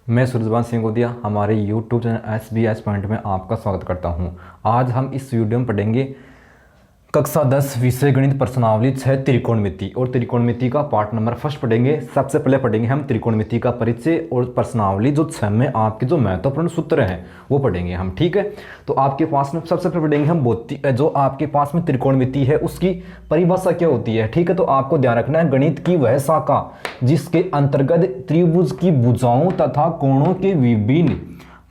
मैं सूरजबान सिंगोदिया हमारे YouTube channel SBS point में आपका स्वागत करता हूं। आज हम इस वीडियो में पढ़ेंगे कक्षा 10 विषय गणित प्रश्नावली 6 त्रिकोणमिति और त्रिकोणमिति का पार्ट नंबर फर्स्ट पढ़ेंगे। सबसे पहले पढ़ेंगे हम त्रिकोणमिति का परिचय और प्रश्नावली जो 6 में आपके जो महत्वपूर्ण सूत्र हैं वो पढ़ेंगे हम, ठीक है। तो आपके पास में सबसे पहले पढ़ेंगे हम जो आपके पास में त्रिकोणमिति है उसकी परिभाषा क्या होती है, ठीक है। तो आपको ध्यान रखना है, गणित की वह शाखा जिसके अंतर्गत त्रिभुज की भुजाओं तथा कोणों के विभिन्न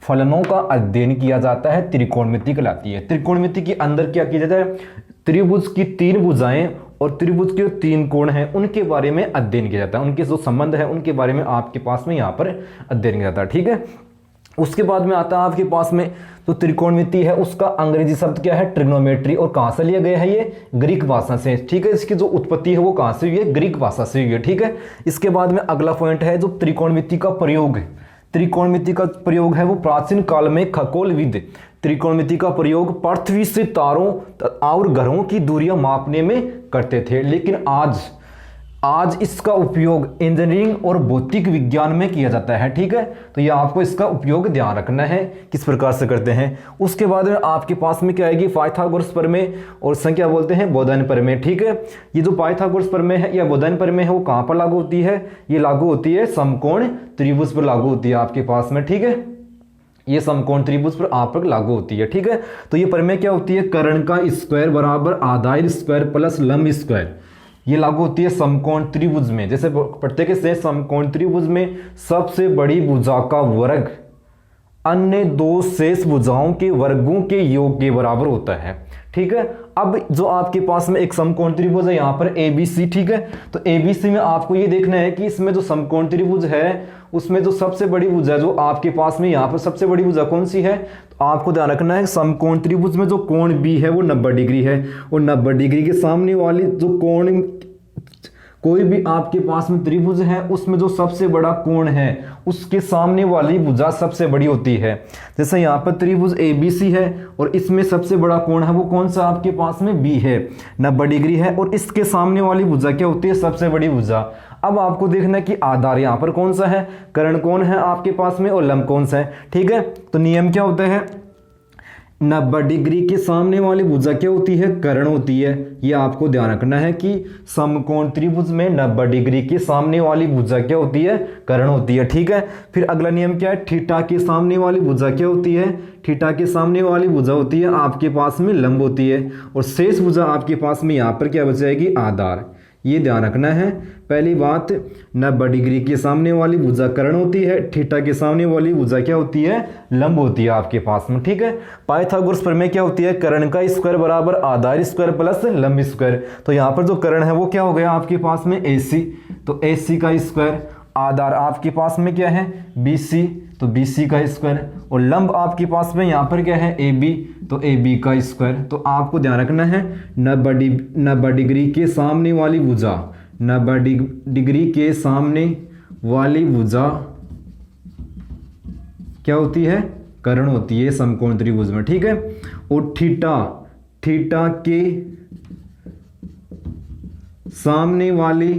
फलनों का अध्ययन किया जाता है, त्रिकोणमिति कहलाती है। त्रिकोणमिति के अंदर क्या किया जाता है, त्रिभुज की 3 भुजाएं और त्रिभुज के 3 कोण हैं उनके बारे में अध्ययन किया जाता है, उनके जो संबंध है उनके बारे में आपके पास में यहाँ पर अध्ययन किया जाता है, ठीक है। उसके बाद में आता है आपके पास में तो त्रिकोणमिति है उसका अंग्रेजी शब्द क्या है, ट्रिग्नोमेट्री। और कहाँ से लिया गया है, ये ग्रीक भाषा से, ठीक है। इसकी जो उत्पत्ति है वो कहाँ से हुई है, ग्रीक भाषा से हुई है, ठीक है। इसके बाद में अगला पॉइंट है जो त्रिकोणमिति का प्रयोग है। त्रिकोणमिति का प्रयोग है वो प्राचीन काल में खगोलविद त्रिकोणमिति का प्रयोग पृथ्वी से तारों और ग्रहों की दूरियां मापने में करते थे, लेकिन आज इसका उपयोग इंजीनियरिंग और भौतिक विज्ञान में किया जाता है, ठीक है। तो ये आपको इसका उपयोग ध्यान रखना है किस प्रकार से करते हैं। उसके बाद में आपके पास में क्या आएगी, पाइथागोरस प्रमेय और संख्या बोलते हैं बोधायन प्रमेय, ठीक है। ये जो पाइथागोरस प्रमेय है या बोधायन प्रमेय है वो कहाँ पर लागू होती है, ये लागू होती है समकोण त्रिभुज पर लागू होती है आपके पास में, ठीक है। ये समकोण त्रिभुज पर आप पर लागू होती है, ठीक है। तो ये प्रमेय क्या होती है, कर्ण का स्क्वायर बराबर आधार स्क्वायर प्लस लंब स्क्वायर, ये लागू होती है समकोण त्रिभुज में। जैसे प्रत्येक से समकोण त्रिभुज में सबसे बड़ी भुजा का वर्ग अन्य 2 शेष भुजाओं के वर्गों के योग के बराबर होता है, ठीक है। अब जो आपके पास में एक समकोण त्रिभुज है यहाँ पर ABC, ठीक है। तो ABC में आपको ये देखना है कि इसमें जो समकोण त्रिभुज है उसमें जो सबसे बड़ी भुजा जो आपके पास में यहाँ पर सबसे बड़ी भुजा कौन सी है, तो आपको ध्यान रखना है समकोण त्रिभुज में जो कोण B है वो 90 डिग्री है और 90 डिग्री के सामने वाली जो कोण कोई भी आपके पास में त्रिभुज है उसमें जो सबसे बड़ा कोण है उसके सामने वाली भुजा सबसे बड़ी होती है। जैसे यहाँ पर त्रिभुज ABC है और इसमें सबसे बड़ा कोण है वो कौन सा आपके पास में B है, 90 डिग्री है और इसके सामने वाली भुजा क्या होती है, सबसे बड़ी भुजा। अब आपको देखना है कि आधार यहाँ पर कौन सा है, कर्ण कोण है आपके पास में और लंब कौन सा है, ठीक है। तो नियम क्या होता है, 90 डिग्री के सामने वाली भुजा क्या होती है, कर्ण होती है। ये आपको ध्यान रखना है कि समकोण त्रिभुज में 90 डिग्री के सामने वाली भुजा क्या होती है, कर्ण होती है, ठीक है। फिर अगला नियम क्या है, थीटा के सामने वाली भुजा क्या होती है, थीटा के सामने वाली भुजा होती है आपके पास में लंब होती है और शेष भुजा आपके पास में यहाँ पर क्या बच जाएगी, आधार। ये ध्यान रखना है। पहली बात, 90 डिग्री के सामने वाली भुजा कर्ण होती है, थीटा के सामने वाली भुजा क्या होती है, लंब होती है आपके पास में, ठीक है। पाइथागोरस प्रमेय क्या होती है, कर्ण का स्क्वायर बराबर आधार स्क्वायर प्लस लंब स्क्वायर। तो यहाँ पर जो कर्ण है वो क्या हो गया आपके पास में AC, तो AC का स्क्वायर, आधार आपके पास में क्या है BC, तो BC का स्क्वायर और लंब आपके पास में यहाँ पर क्या है AB, तो AB का स्क्वायर। तो आपको ध्यान रखना है 90 डिग्री के सामने वाली भुजा, 90 डिग्री के सामने वाली भुजा क्या होती है, कर्ण होती है समकोण त्रिभुज में, ठीक है। और थीटा के सामने वाली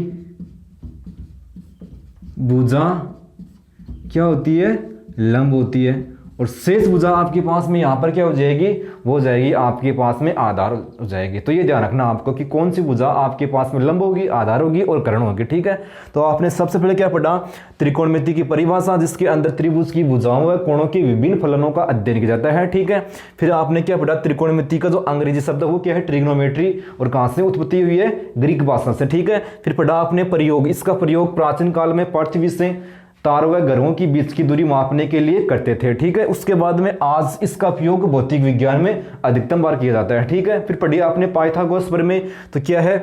भुजा क्या होती है, लंब होती है और शेष भुजा आपके पास में यहाँ पर क्या हो जाएगी, वो हो जाएगी आपके पास में आधार हो जाएगी। तो ये ध्यान रखना आपको कि कौन सी भुजा आपके पास में लंब होगी, आधार होगी और कर्ण होगी, ठीक है। तो आपने सबसे पहले क्या पढ़ा, त्रिकोणमिति की परिभाषा जिसके अंदर त्रिभुज की भुजाओं व कोणों के विभिन्न फलनों का अध्ययन किया जाता है, ठीक है। फिर आपने क्या पढ़ा, त्रिकोणमिति का जो अंग्रेजी शब्द है वो क्या है, ट्रिग्नोमेट्री और कहाँ से उत्पत्ति हुई है, ग्रीक भाषा से, ठीक है। फिर पढ़ा आपने प्रयोग, इसका प्रयोग प्राचीन काल में पृथ्वी से तारों व ग्रहों की बीच की दूरी मापने के लिए करते थे, ठीक है। उसके बाद में आज इसका उपयोग भौतिक विज्ञान में अधिकतम बार किया जाता है, ठीक है। फिर पढ़िए आपने पाइथागोरस प्रमेय, तो क्या है,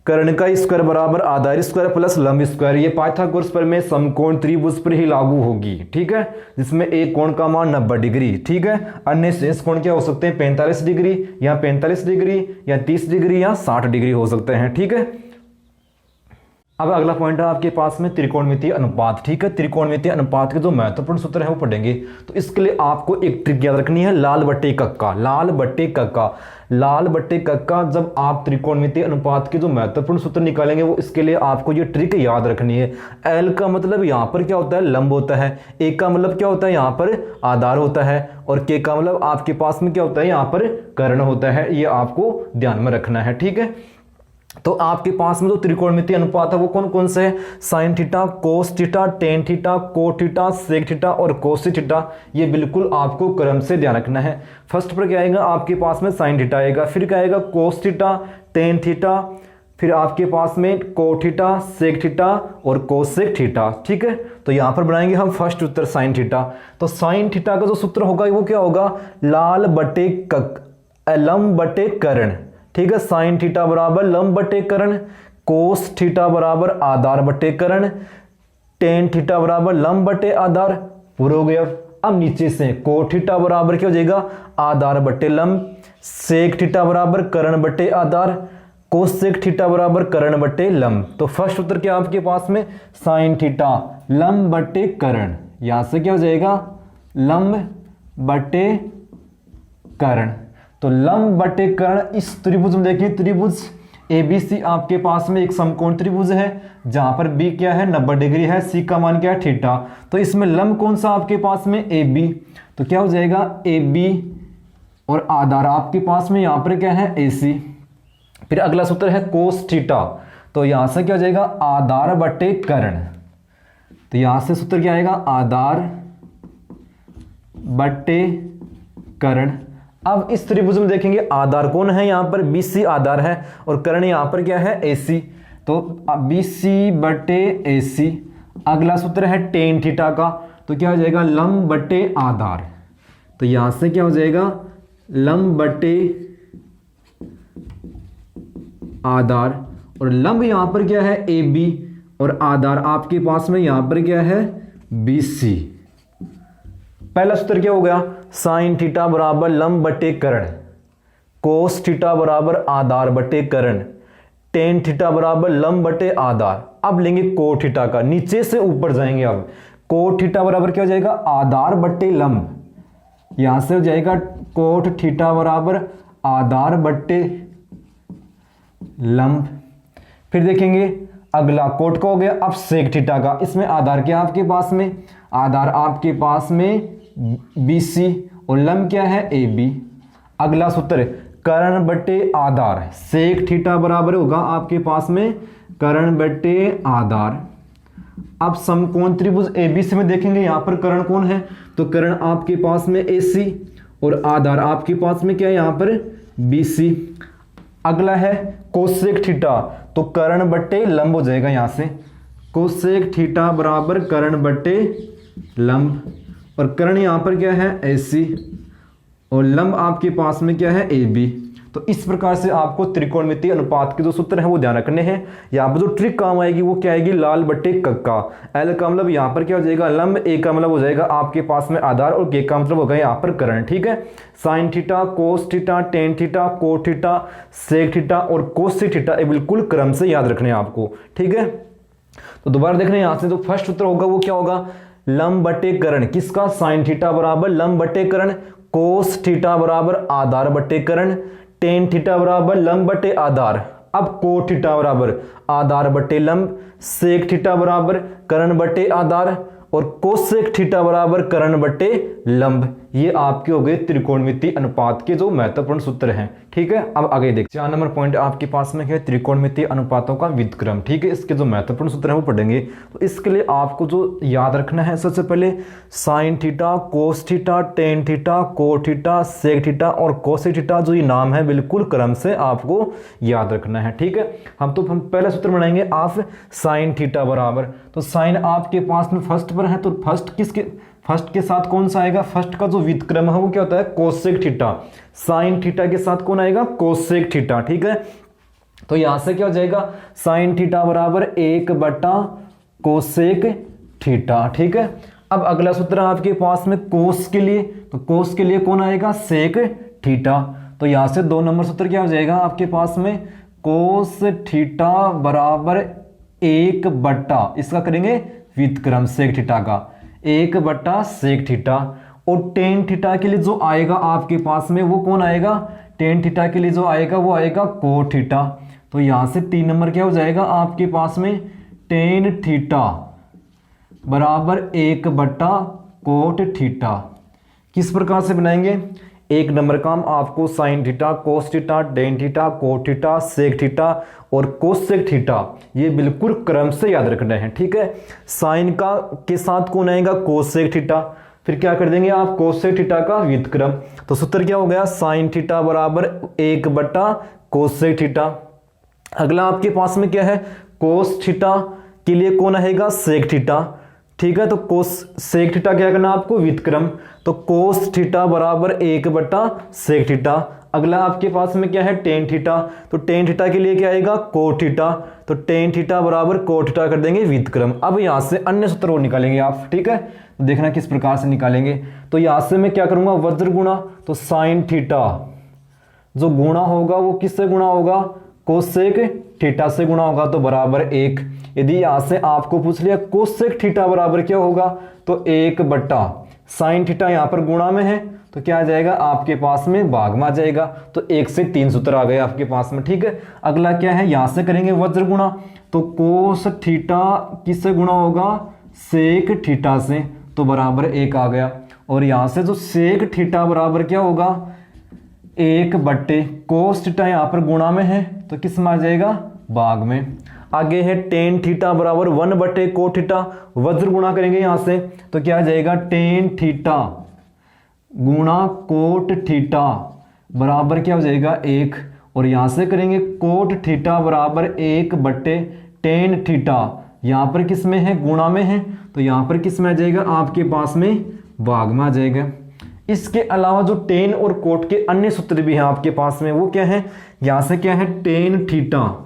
कर्ण का स्क्वायर बराबर आधार स्क्वायर प्लस लंब स्क्वायर। ये पाइथागोरस प्रमेय समकोण त्रिभुज पर ही लागू होगी, ठीक है, जिसमें एक कोण का मान 90 डिग्री, ठीक है। अन्य शेष कोण क्या हो सकते हैं, 45 डिग्री या 45 डिग्री या 30 डिग्री या 60 डिग्री हो सकते हैं, ठीक है। अब अगला पॉइंट है आपके पास में त्रिकोणमितीय अनुपात। ठीक है, त्रिकोणमितीय अनुपात के जो महत्वपूर्ण सूत्र है वो पढ़ेंगे। तो इसके लिए आपको एक ट्रिक याद रखनी है, लाल बट्टे कक्का। लाल बट्टे कक्का, लाल बट्टे कक्का। जब आप त्रिकोणमितीय अनुपात के जो महत्वपूर्ण सूत्र निकालेंगे वो इसके लिए आपको ये ट्रिक याद रखनी है। एल का मतलब यहाँ पर क्या होता है, लंब होता है। ए का मतलब क्या होता है, यहाँ पर आधार होता है। और के का मतलब आपके पास में क्या होता है, यहाँ पर कर्ण होता है। ये आपको ध्यान में रखना है। ठीक है, तो आपके पास में जो त्रिकोणमितीय अनुपात है वो कौन कौन से हैं, sign theta, cos theta, tan theta, को थीटा, सेक थीटा और कोस थीटा। ये बिल्कुल आपको क्रम से ध्यान रखना है। फर्स्ट पर क्या आएगा आपके पास में साइन थीटा आएगा, फिर क्या आएगा कोस थीटा, टेन थीटा, फिर आपके पास में को थीटा, सेक थीटा और कोसेक थीटा। ठीक है, तो यहां पर बनाएंगे हम फर्स्ट उत्तर साइन थीटा। तो साइन थीटा का जो सूत्र होगा वो क्या होगा, लाल बटे लंब बटे कर्ण। ठीक है, साइन थीटा बराबर लंब बटे कर्ण, कोस थीटा बराबर आधार बटे कर्ण, टेन थीटा बराबर लंब बटे आधार। पूरा हो गया। अब नीचे से को थीटा बराबर क्या हो जाएगा, आधार बटे लंब, सेक थीटा बराबर कर्ण बटे आधार, कोसेक थीटा बराबर कर्ण बटे लंब। तो फर्स्ट उत्तर क्या आपके पास में, साइन थीटा लंब बटे कर्ण। यहां से क्या हो जाएगा, लंब बटे कर्ण। तो लंब बटे कर्ण इस त्रिभुज में देखिए, त्रिभुज ABC आपके पास में एक समकोण त्रिभुज है जहां पर B क्या है 90 डिग्री है, C का मान क्या है थीटा। तो इसमें लंब कौन सा आपके पास में AB, तो क्या हो जाएगा AB और आधार आपके पास में यहां पर क्या है AC। फिर अगला सूत्र है कोस थीटा, तो यहां से क्या हो जाएगा आधार बटे कर्ण। तो यहां से सूत्र क्या आएगा, आधार बटे कर्ण। अब इस त्रिभुज में देखेंगे आधार कौन है, यहां पर BC आधार है और कर्ण यहां पर क्या है AC। तो BC बटे AC। अगला सूत्र है टेन थीटा का, तो क्या हो जाएगा लंब बटे आधार। तो यहां से क्या हो जाएगा लंब बटे आधार और लंब यहां पर क्या है AB और आधार आपके पास में यहां पर क्या है BC। पहला सूत्र क्या हो गया, साइन थीटा बराबर लंब बटे कर्ण, कोस थीटा बराबर आधार बटे कर्ण, टेन थीटा बराबर लंब बटे आधार। अब लेंगे को थीटा का, नीचे से ऊपर जाएंगे। अब को थीटा बराबर क्या हो जाएगा आधार बटे लंब। यहां से हो जाएगा कोट थीटा बराबर आधार बटे लंब। फिर देखेंगे अगला कोट का हो गया। अब सेक थीटा का, इसमें आधार क्या आपके पास में, आधार आपके पास में BC और लंब क्या है AB। अगला सूत्र कर्ण बटे आधार, सेक थीटा बराबर होगा आपके पास में कर्ण बटे आधार। अब समकोण त्रिभुज ABC में देखेंगे यहां पर कर्ण कौन है, तो कर्ण आपके पास में AC और आधार आपके पास में क्या है यहां पर BC। अगला है कोसेक थीटा, तो कर्ण बटे लंब हो जाएगा यहां से, कोसेक थीटा बराबर कर्ण बटे लंब और कर्ण यहां पर क्या है AC और लंब आपके पास में क्या है AB। तो इस प्रकार से आपको त्रिकोणमितीय अनुपात के जो सूत्र हैं वो ध्यान रखने हैं। यहाँ पर जो ट्रिक काम आएगी वो क्या आएगी, लाल बट्टे कक्का। L का मतलब यहाँ पर क्या हो जाएगा लंब, A का मतलब हो जाएगा आपके पास में आधार और K का मतलब होगा यहाँ पर कर्ण। ठीक है, sign theta, cos theta, tan theta, को थीटा, सेक थीटा और कोसेक थीटा, ये बिल्कुल क्रम से याद रखने हैं आपको। ठीक है, तो दोबारा देखने यहाँ से जो फर्स्ट सूत्र होगा वो क्या होगा, लंब बटे कर्ण किसका, साइन थीटा बराबर लंब बटे कर्ण, कोस थीटा बराबर आधार बटे कर्ण, टेन थीटा बराबर लंब बटे आधार। अब को थीटा बराबर आधार बटे लंब, सेक थीटा बराबर कर्ण बटे आधार और कोसेक थीटा बराबर कर्ण बटे लंब। ये आपके हो गए त्रिकोणमितीय अनुपात के जो महत्वपूर्ण सूत्र हैं। ठीक है, अब आगे देखते हैं 4 नंबर पॉइंट आपके पास में है त्रिकोणमितीय अनुपातों का व्युत्क्रम। ठीक है, इसके जो महत्वपूर्ण सूत्र हैं वो पढ़ेंगे। तो इसके लिए आपको जो याद रखना है सबसे पहले sign theta, cos theta, tan theta, को थीटा, सेक थीटा और कोसेक थीटा, जो ये नाम है बिल्कुल क्रम से आपको याद रखना है। ठीक है, हम पहला सूत्र बनाएंगे आप साइन थीटा बराबर, तो साइन आपके पास में फर्स्ट पर है तो फर्स्ट के साथ कौन सा आएगा, फर्स्ट का जो व्युत्क्रम है वो क्या होता है कोसेक थीटा। साइन थीटा के साथ कौन आएगा, कोसेक थीटा। ठीक है, तो यहां से क्या हो जाएगा साइन थीटा बराबर 1 बटा कोसेक थीटा। ठीक है, अब अगला सूत्र आपके पास में कोस के लिए, तो कोस के लिए कौन आएगा सेक थीटा। तो यहां से 2 नंबर सूत्र क्या हो जाएगा आपके पास में, कोस थीटा बराबर एक बट्टा इसका करेंगे व्युत्क्रम सेक थीटा का, एक बट्टा सेक थीटा। और टेन थीटा के लिए जो आएगा आपके पास में वो कौन आएगा, टेन थीटा के लिए जो आएगा वो आएगा कोट थीटा। तो यहां से 3 नंबर क्या हो जाएगा आपके पास में, टेन थीटा बराबर एक बट्टा कोट थीटा। किस प्रकार से बनाएंगे, 1 नंबर का हम आपको sine theta, cos theta, tan theta, cot theta, sec theta और कोसेक थीटा ये बिल्कुल क्रम से याद रखना है, ठीक है। साइन का के साथ कौन आएगा, कोसेक थीटा, फिर क्या कर देंगे आप, कोसेक थीटा का व्युत्क्रम। तो सूत्र क्या हो गया, साइन थीटा बराबर एक बट्टा कोसेक थीटा। अगला आपके पास में क्या है, कोस थीटा के लिए कौन आएगा, सेक थीटा, ठीक है। तो कोस सेक थीटा क्या करना आपको, व्युत्क्रम। तो कोस थीटा बराबर एक बट्टा सेक थीटा। अगला आपके पास में क्या है, टेन थीटा। तो टेन थीटा के लिए क्या आएगा, कोट थीटा। तो टेन थीटा बराबर कोट थीटा कर देंगे व्युत्क्रम। अब यहां से अन्य सूत्र वो निकालेंगे आप, ठीक है। तो देखना किस प्रकार से निकालेंगे। तो यहां से मैं क्या करूंगा, वज्र गुणा। तो साइन थीटा जो गुणा होगा वो किससे गुणा होगा, कोसेक थीटा से गुणा होगा, तो बराबर एक। यदि यहां से आपको पूछ लिया कोसेक थीटा बराबर क्या होगा, तो एक बट्टा साइन थीटा यहां पर गुणा में है तो क्या आ जाएगा आपके पास में, भाग में आ जाएगा। तो 1 से 3 सूत्र आ गए आपके पास में, ठीक है। अगला क्या है, यहां से करेंगे वज्र गुणा। तो कोस थीटा किससे गुणा होगा, सेक थीटा से, तो बराबर एक आ गया। और यहां से जो सेक थीटा बराबर क्या होगा, एक बट्टे कोस थीटा यहां पर गुणा में है तो किस में आ जाएगा, भाग में। आगे है टेन थीटा बराबर 1 बटे कोट थीटा, वज्र गुणा करेंगे यहां से तो क्या आ जाएगा, टेन थीटा गुणा कोट थीटा बराबर क्या हो जाएगा, एक। और यहां से करेंगे कोट थीटा बराबर एक बट्टे टेन थीटा, यहां पर किस में है, गुणा में है, तो यहां पर किस में आ जाएगा आपके पास में, भाग में आ जाएगा। इसके अलावा जो टेन और कोट के अन्य सूत्र भी हैं आपके पास में, वो क्या है, यहां से क्या है, टेन थीटा,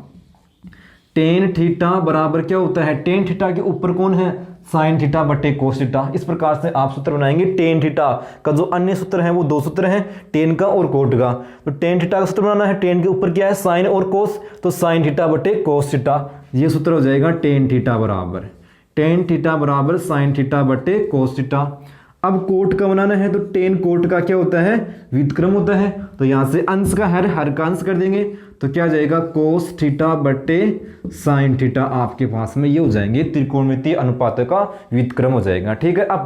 टेन थीटा बराबर क्या होता है, टेन थीटा के ऊपर कौन है, साइन थीटा बटे कोस थीटा। इस प्रकार से आप सूत्र बनाएंगे। टेन थीटा का जो अन्य सूत्र है वो 2 सूत्र हैं, टेन का और कोट का। तो टेन थीटा का सूत्र बनाना है, टेन के ऊपर क्या है, साइन और कोस, तो साइन थीटा बटे कोस थीटा, ये सूत्र हो जाएगा टेन थीटा बराबर, टेन थीटा बराबर साइन थीटा बटे कोस थीटा। अब कोट का बनाना है तो टेन कोट का क्या होता है, व्युत्क्रम होता है। तो यहां से अंश का हर का अंश कर देंगे तो क्या जाएगा, कोस थीटा बटे साइन थीटा आपके पास में ये हो जाएंगे, त्रिकोणमितीय अनुपातों का व्युत्क्रम हो जाएगा, ठीक है। अब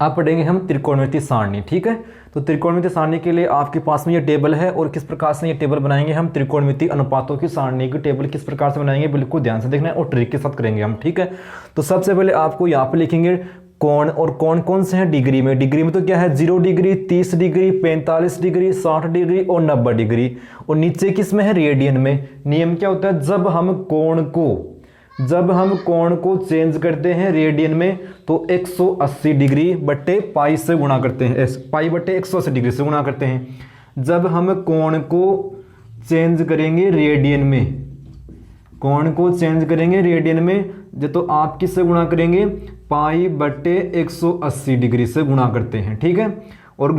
पढ़ेंगे हम त्रिकोणमितीय सारणी, ठीक है। तो त्रिकोणमितीय सारणी के लिए आपके पास में ये टेबल है और किस प्रकार से ये टेबल बनाएंगे हम, त्रिकोणमितीय अनुपातों की सारणी की टेबल किस प्रकार से बनाएंगे, बिल्कुल ध्यान से देखना है और ट्रिक के साथ करेंगे हम, ठीक है। तो सबसे पहले आपको यहाँ पे लिखेंगे कोण, और कौन कौन से हैं डिग्री में, डिग्री में तो क्या है, 0 डिग्री, 30 डिग्री, 45 डिग्री, 60 डिग्री और 90 डिग्री। और नीचे किस में है, रेडियन में। नियम क्या होता है, जब हम कोण को चेंज करते हैं रेडियन में तो 180 डिग्री बट्टे पाई से गुणा करते हैं, पाई बट्टे 180 डिग्री से गुणा करते हैं। जब हम कोण को चेंज करेंगे रेडियन में, कोण को चेंज करेंगे रेडियन में तो आप किससे गुणा करेंगे, पाई बट्टे 180 डिग्री से गुणा करते हैं, ठीक है। और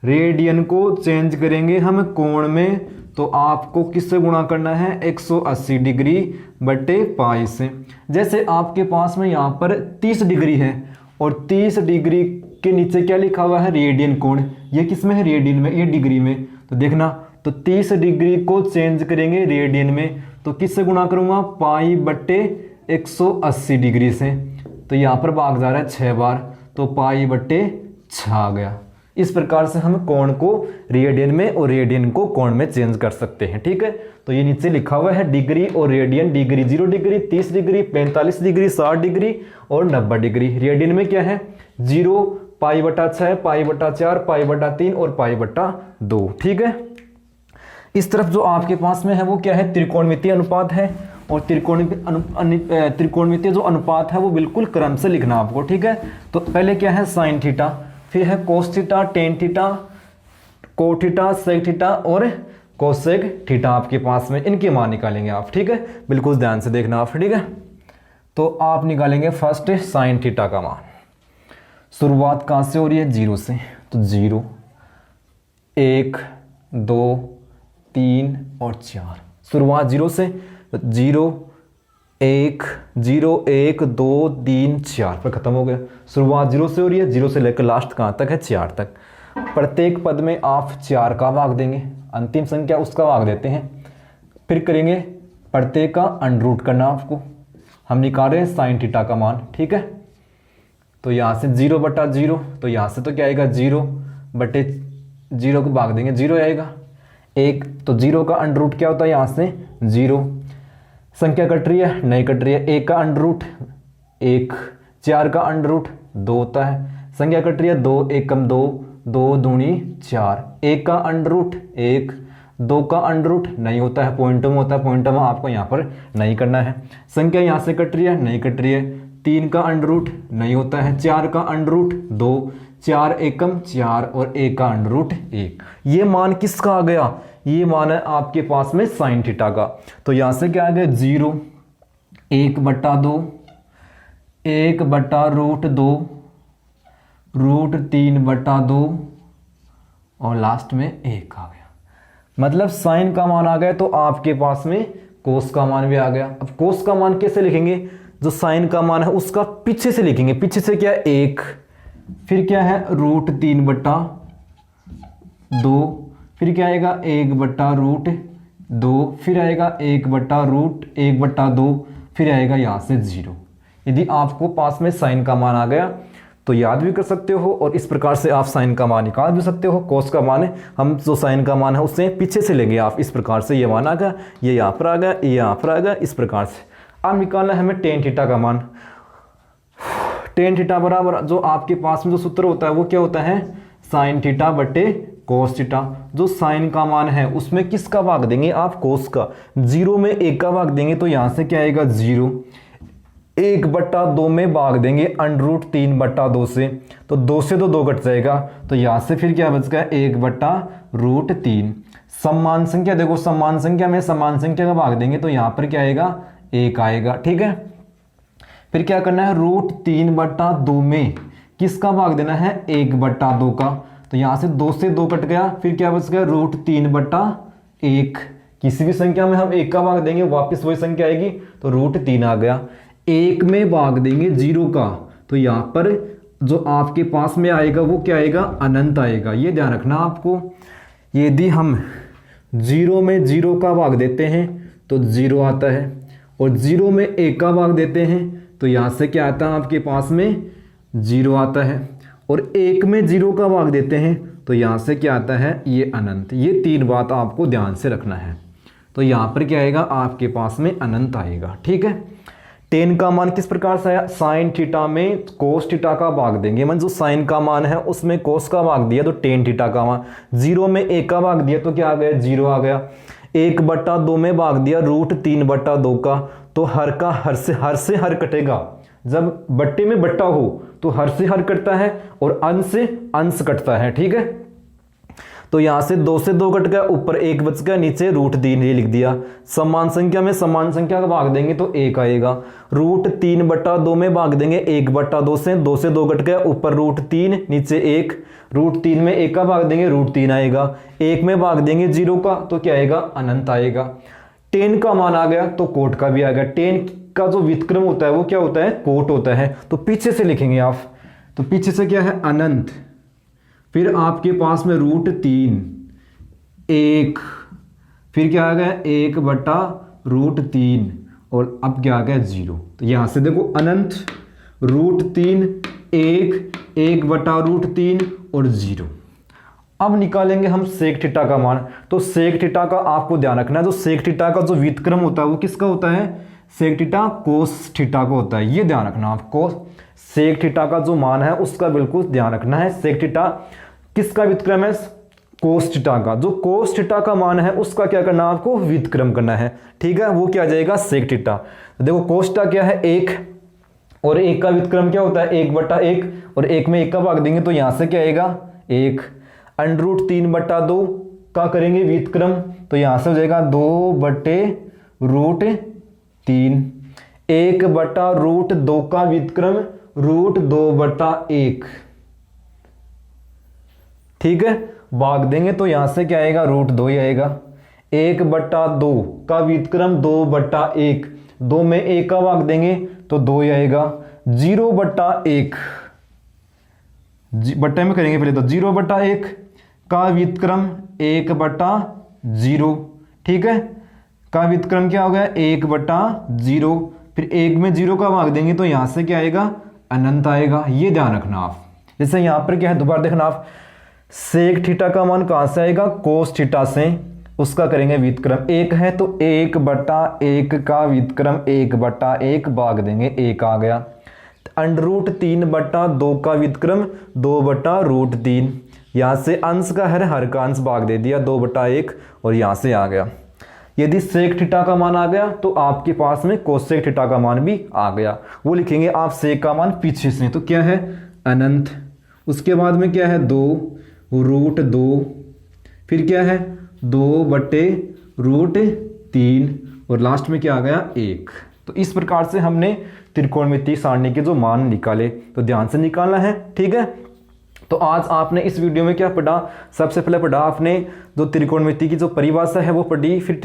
रेडियन को चेंज करेंगे हम कोण में तो आपको किससे गुणा करना है, 180 डिग्री बट्टे पाई से। जैसे आपके पास में यहाँ पर 30 डिग्री है और 30 डिग्री के नीचे क्या लिखा हुआ है, रेडियन कोण, ये किस में है, रेडियन में, ये डिग्री में। तो देखना, तो 30 डिग्री को चेंज करेंगे रेडियन में तो किससे गुणा करूंगा, पाई बट्टे 180 डिग्री से। तो यहाँ पर भाग जा रहा है 6 बार, तो पाई बट्टे 6 आ गया। इस प्रकार से हम कोण को रेडियन में और रेडियन को कोण में चेंज कर सकते हैं, ठीक है। तो ये नीचे लिखा हुआ है डिग्री और radian, degree 0 degree, 30 degree, 45 degree, 60 degree और 90 डिग्री। रेडियन में क्या है, 0, पाई बटा 6, पाई बटा 4, पाई बटा 3 और पाई बटा 2, ठीक है। इस तरफ जो आपके पास में है वो क्या है, त्रिकोणमितीय अनुपात है। और त्रिकोणमितीय जो अनुपात है वो बिल्कुल क्रम से लिखना आपको, ठीक है। तो पहले क्या है, साइन थीटा, फिर है cos theta, tan theta, cot theta, sec theta और कोसेक थीटा आपके पास में, इनके मान निकालेंगे आप, ठीक है। बिल्कुल ध्यान से देखना आप, ठीक है। तो आप निकालेंगे फर्स्ट साइन थीटा का मान। शुरुआत कहाँ से हो रही है, 0 से, तो 0, 1, 2, 3 और 4, शुरुआत 0 से, 0 1 0 1 2 3 4 पर ख़त्म हो गया। शुरुआत 0 से हो रही है, 0 से लेकर लास्ट कहाँ तक है, 4 तक। प्रत्येक पद में आप 4 का भाग देंगे, अंतिम संख्या उसका भाग देते हैं। फिर करेंगे प्रत्येक का अंडर रूट करना आपको। हम निकाल रहे हैं साइन थीटा का मान, ठीक है। तो यहाँ से 0 बटा 0, तो यहाँ से तो क्या आएगा 0 बटे 0 को भाग देंगे, 0 आएगा। 1 तो 0 का अंडर रूट क्या होता है, यहाँ से 0। संख्या कट रही है, नहीं कट रही है। 1 का अंडर रूट 1, 4 का अंडर रूट 2 होता है। संख्या कट रही है, 2 1 कम 2, 2 दूनी 4। 1 का अंडर रूट 1, 2 का अंडर रूट नहीं होता है, पॉइंटों में होता है, पॉइंटों में आपको यहाँ पर नहीं करना है। संख्या यहाँ से कट रही है, नहीं कट रही है। 3 का अंडर रूट नहीं होता है, 4 का अंडर रूट 2, 4 एकम 4 और 1 का अंडर रूट 1। ये मान किसका आ गया, ये मान है आपके पास में साइन थीटा का। तो यहाँ से क्या आ गया 0 1 बटा 2 1 बटा रूट 2 रूट 3 बटा 2 और लास्ट में 1 आ गया। मतलब साइन का मान आ गया तो आपके पास में कोस का मान भी आ गया। अब कोस का मान कैसे लिखेंगे, जो साइन का मान है उसका पीछे से लिखेंगे। पीछे से क्या है 1, फिर क्या है रूट 3 बटा 2, फिर क्या आएगा 1 बटा रूट 2, फिर आएगा 1 बटा रूट 1 बटा 2, फिर आएगा यहाँ से 0। यदि आपको पास में साइन का मान आ गया तो याद भी कर सकते हो और इस प्रकार से आप साइन का मान निकाल भी सकते हो। कोस का मान है, हम जो साइन का मान है उससे पीछे से लेंगे आप। इस प्रकार से ये मान आ गया, ये यहाँ पर आ गया, ये यहाँ पर आ गया, इस प्रकार से। अब निकालना है हमें टेन थीटा का मान। टेन थीटा बराबर जो आपके पास में जो सूत्र होता है वो क्या होता है, साइन थीटा बटे कोस थीटा। जो साइन का मान है उसमें किसका भाग देंगे आप, कोस का। 0 में 1 का भाग देंगे तो यहाँ से क्या आएगा 0। 1 बटा 2 में भाग देंगे अंडर रूट 3 बटा 2 से, तो 2 से तो 2 कट जाएगा, तो यहाँ से फिर क्या बच गया 1 बटा रूट 3। समान संख्या देखो, समान संख्या में समान संख्या का भाग देंगे तो यहाँ पर क्या आएगा 1 आएगा, ठीक है। फिर क्या करना है, रूट 3 बटा 2 में किसका भाग देना है 1 बटा 2 का, तो यहाँ से 2 से 2 कट गया, फिर क्या बच गया रूट 3 बटा 1। किसी भी संख्या में हम 1 का भाग देंगे वापस वही संख्या आएगी, तो रूट 3 आ गया। 1 में भाग देंगे 0 का, तो यहाँ पर जो आपके पास में आएगा वो क्या आएगा, अनंत आएगा। ये ध्यान रखना आपको। यदि हम 0 में 0 का भाग देते हैं तो 0 आता है, और 0 में 1 का भाग देते हैं तो यहाँ से क्या आता है आपके पास में 0 आता है, और 1 में 0 का भाग देते हैं तो यहाँ से क्या आता है ये अनंत। ये 3 बात आपको ध्यान से रखना है। तो यहाँ पर क्या आएगा आपके पास में अनंत आएगा, ठीक है। टेन का मान किस प्रकार से आया, साइन थीटा में कोस थीटा का भाग देंगे। मतलब जो साइन का मान है उसमें कोस का भाग दिया तो टेन थीटा का मान। 0 में 1 का भाग दिया तो क्या आ गया 0 आ गया। 1 बटा 2 में भाग दिया रूट 3 बटा 2 का, तो हर का हर से हर कटेगा। जब बट्टे में बट्टा हो तो हर से हर कटता है और अंश से अंश कटता है, ठीक है। तो यहां से 2 से 2 कट गया, ऊपर 1 बच गया, नीचे रूट 3 ये लिख दिया। समान संख्या में समान संख्या का भाग देंगे तो 1 आएगा। रूट 3 बटा 2 में भाग देंगे 1 बटा 2 से, 2 से 2 कट गया, ऊपर रूट 3 नीचे 1, रूट 3 में 1 का भाग देंगे रूट 3 आएगा। 1 में भाग देंगे 0 का तो क्या आएगा अनंत आएगा। टेन का मान आ गया तो कोट का भी आ गया। टेन का जो व्युत्क्रम होता है वो क्या होता है, कोट होता है। तो पीछे से लिखेंगे आप, तो पीछे से क्या है अनंत, फिर आपके पास में रूट 3 1, फिर क्या आ गया 1 बटा रूट 3, और अब क्या आ गया 0। तो यहां से देखो अनंत, रूट 3 1 बटा रूट 3 और 0। अब निकालेंगे हम सेक थीटा का मान। तो सेक थीटा का आपको ध्यान रखना है, जो सेक थीटा का जो व्युत्क्रम होता है वो किसका होता है, सेक थीटा कोस थीटा का होता है। ये ध्यान रखना आपको, सेक थीटा का जो मान है उसका बिल्कुल ध्यान रखना है। सेक थीटा किसका व्युत्क्रम है, कोस थीटा का। जो कोस थीटा का मान है उसका क्या करना है आपको, व्युत्क्रम करना है, ठीक है। वो क्या आ जाएगा सेक थीटा। तो देखो कोस थीटा क्या है 1, और 1 का व्युत्क्रम क्या होता है 1 बटा 1, और 1 में 1 का भाग देंगे तो यहां से क्या आएगा 1। अंडर रूट 3 बटा 2 का करेंगे व्युत्क्रम तो यहां से हो जाएगा 2 बटे रूट 3। 1 बटा रूट 2 का व्युत्क्रम रूट 2 बटा 1, ठीक है। भाग देंगे तो यहां से क्या आएगा रूट 2 ही आएगा। 1/2 का व्युत्क्रम 2/1, 2 में 1 का भाग देंगे तो 2 ही आएगा। 0/1 बट्टे में करेंगे पहले तो 0/1 का व्युत्क्रम 1/0, ठीक है, का व्युत्क्रम क्या हो गया 1/0, फिर 1 में 0 का भाग देंगे तो यहां से क्या आएगा अनंत आएगा। ये ध्यान रखना आप। जैसे यहां पर क्या है दोबारा देखना आप, सेक थीटा का मान कहां से आएगा कोस थीटा से, उसका करेंगे व्युत्क्रम 1 है तो 1/1 का व्युत्क्रम 1/1 भाग देंगे 1 आ गया। √3/2 का व्युत्क्रम 2/√3, यहां से अंश का हर का अंश भाग दे दिया 2/1 और यहां से आ गया। यदि सेक थीटा का मान आ गया तो आपके पास में कोसेक थीटा का मान भी आ गया, वो लिखेंगे आप सेक का मान पीछे से, तो क्या है अनंत। उसके बाद में क्या है 2√2, फिर क्या है 2/√3 और लास्ट में क्या आ गया 1। तो इस प्रकार से हमने त्रिकोणमितीय सारणी के जो मान निकाले, तो ध्यान से निकालना है, ठीक है। तो आज आपने इस वीडियो में क्या पढ़ा, सबसे पहले पढ़ा आपने जो त्रिकोणमिति की जो परिभाषा है वो पढ़ी, फिर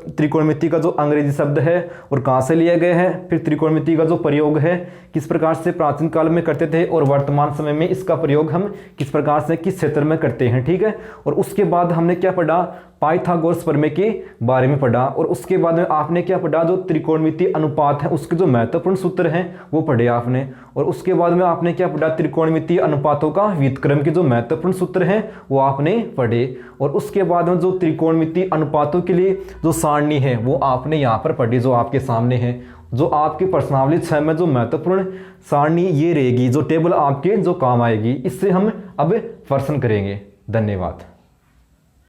त्रिकोणमिति का जो अंग्रेजी शब्द है और कहाँ से लिया गया है, फिर त्रिकोणमिति का जो प्रयोग है किस प्रकार से प्राचीन काल में करते थे और वर्तमान समय में इसका प्रयोग हम किस प्रकार से किस क्षेत्र में करते हैं, ठीक है। और उसके बाद हमने क्या पढ़ा, पाइथागोरस प्रमेय के बारे में पढ़ा, और उसके बाद में आपने क्या पढ़ा, जो त्रिकोणमितीय अनुपात है उसके जो महत्वपूर्ण सूत्र हैं वो पढ़े आपने, और उसके बाद में आपने क्या पढ़ा, त्रिकोणमितीय अनुपातों का व्युत्क्रम के जो महत्वपूर्ण सूत्र हैं वो आपने पढ़े, और उसके बाद में जो त्रिकोणमितीय अनुपातों के लिए जो सारणी है वो आपने यहाँ पर पढ़ी जो आपके सामने है। जो आपकी प्रश्नावली 6 में जो महत्वपूर्ण सारणी ये रहेगी, जो टेबल आपके जो काम आएगी, इससे हम अब प्रश्न करेंगे। धन्यवाद।